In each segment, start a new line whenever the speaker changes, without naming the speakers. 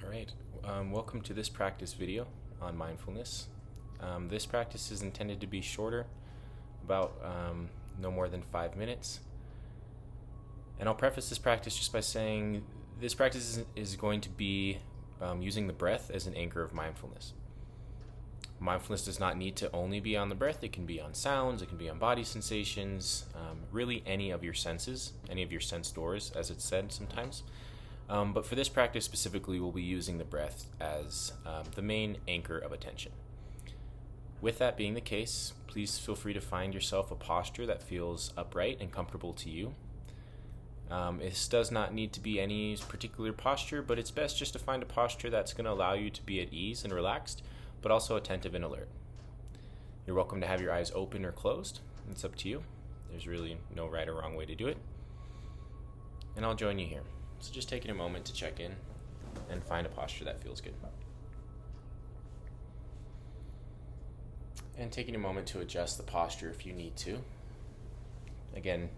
Alright, welcome to this practice video on mindfulness. This practice is intended to be shorter, about no more than 5 minutes. And I'll preface this practice just by saying this practice is going to be using the breath as an anchor of mindfulness. Mindfulness does not need to only be on the breath. It can be on sounds, it can be on body sensations, really any of your senses, any of your sense doors, as it's said sometimes. But for this practice specifically, we'll be using the breath as the main anchor of attention. With that being the case, please feel free to find yourself a posture that feels upright and comfortable to you. This does not need to be any particular posture, but it's best just to find a posture that's going to allow you to be at ease and relaxed, but also attentive and alert. You're welcome to have your eyes open or closed. It's up to you. There's really no right or wrong way to do it. And I'll join you here. So just taking a moment to check in and find a posture that feels good. And taking a moment to adjust the posture if you need to. Again,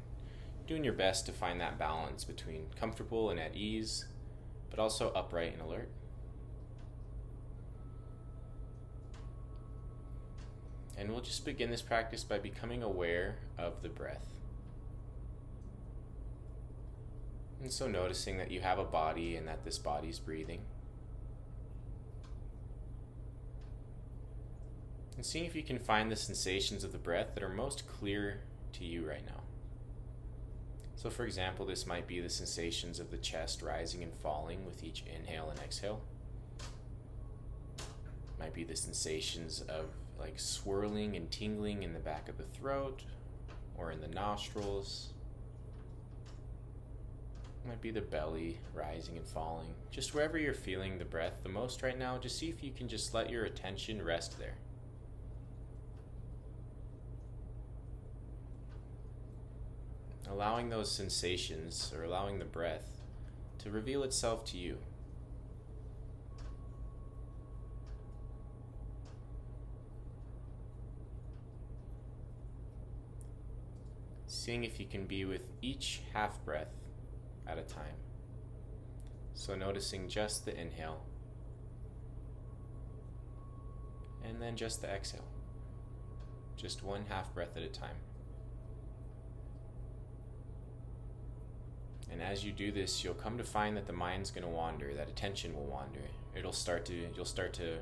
doing your best to find that balance between comfortable and at ease, but also upright and alert. And we'll just begin this practice by becoming aware of the breath. And so noticing that you have a body and that this body is breathing. And seeing if you can find the sensations of the breath that are most clear to you right now. So for example, this might be the sensations of the chest rising and falling with each inhale and exhale. Might be the sensations of like swirling and tingling in the back of the throat or in the nostrils. Might be the belly rising and falling. Just wherever you're feeling the breath the most right now, just see if you can just let your attention rest there. Allowing those sensations, or allowing the breath, to reveal itself to you. Seeing if you can be with each half breath at a time. So noticing just the inhale and then just the exhale. Just one half breath at a time. And as you do this, you'll come to find that the mind's going to wander, that attention will wander. You'll start to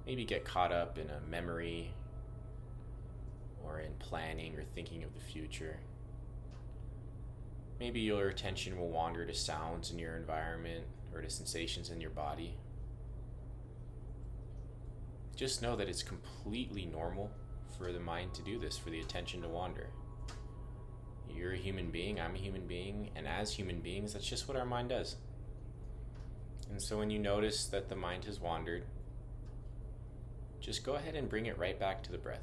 maybe get caught up in a memory or in planning or thinking of the future. Maybe your attention will wander to sounds in your environment or to sensations in your body. Just know that it's completely normal for the mind to do this, for the attention to wander. You're a human being, I'm a human being, and as human beings, that's just what our mind does. And so when you notice that the mind has wandered, just go ahead and bring it right back to the breath.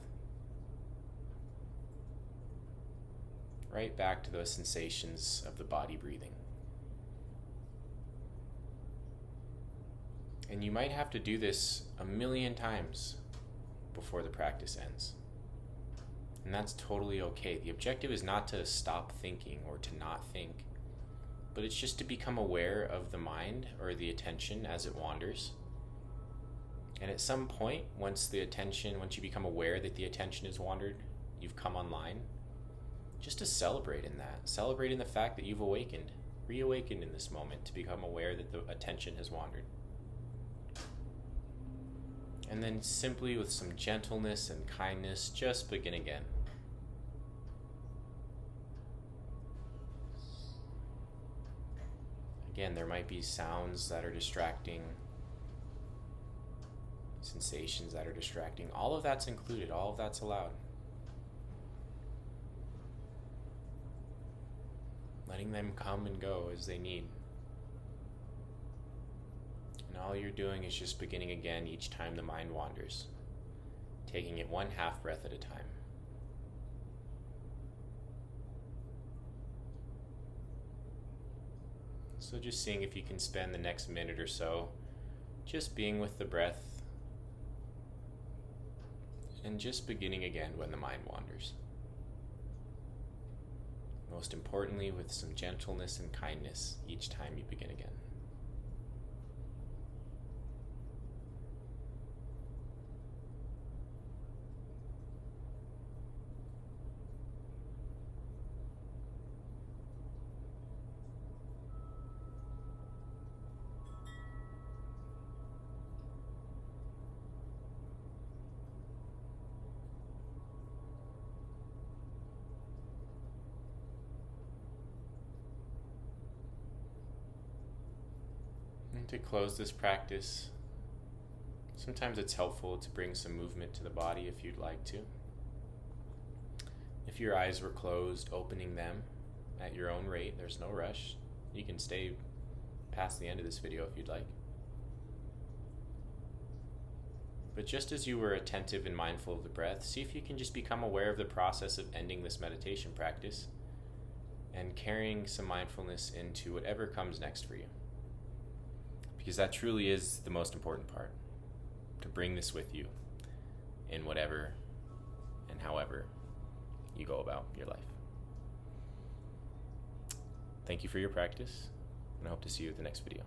Right back to those sensations of the body breathing. And you might have to do this 1,000,000 times before the practice ends. And that's totally okay. The objective is not to stop thinking or to not think, but it's just to become aware of the mind or the attention as it wanders. And at some point, once you become aware that the attention has wandered, you've come online, just to celebrate in that. Celebrate in the fact that you've reawakened in this moment to become aware that the attention has wandered. And then simply with some gentleness and kindness, just begin again. Again, there might be sounds that are distracting, sensations that are distracting. All of that's included, all of that's allowed. Letting them come and go as they need. And all you're doing is just beginning again each time the mind wanders, taking it one half breath at a time. So just seeing if you can spend the next minute or so just being with the breath and just beginning again when the mind wanders. Most importantly, with some gentleness and kindness each time you begin again. And to close this practice, sometimes it's helpful to bring some movement to the body if you'd like to. If your eyes were closed, opening them at your own rate, there's no rush. You can stay past the end of this video if you'd like. But just as you were attentive and mindful of the breath, see if you can just become aware of the process of ending this meditation practice and carrying some mindfulness into whatever comes next for you. Because that truly is the most important part, to bring this with you in whatever and however you go about your life. Thank you for your practice, and I hope to see you at the next video.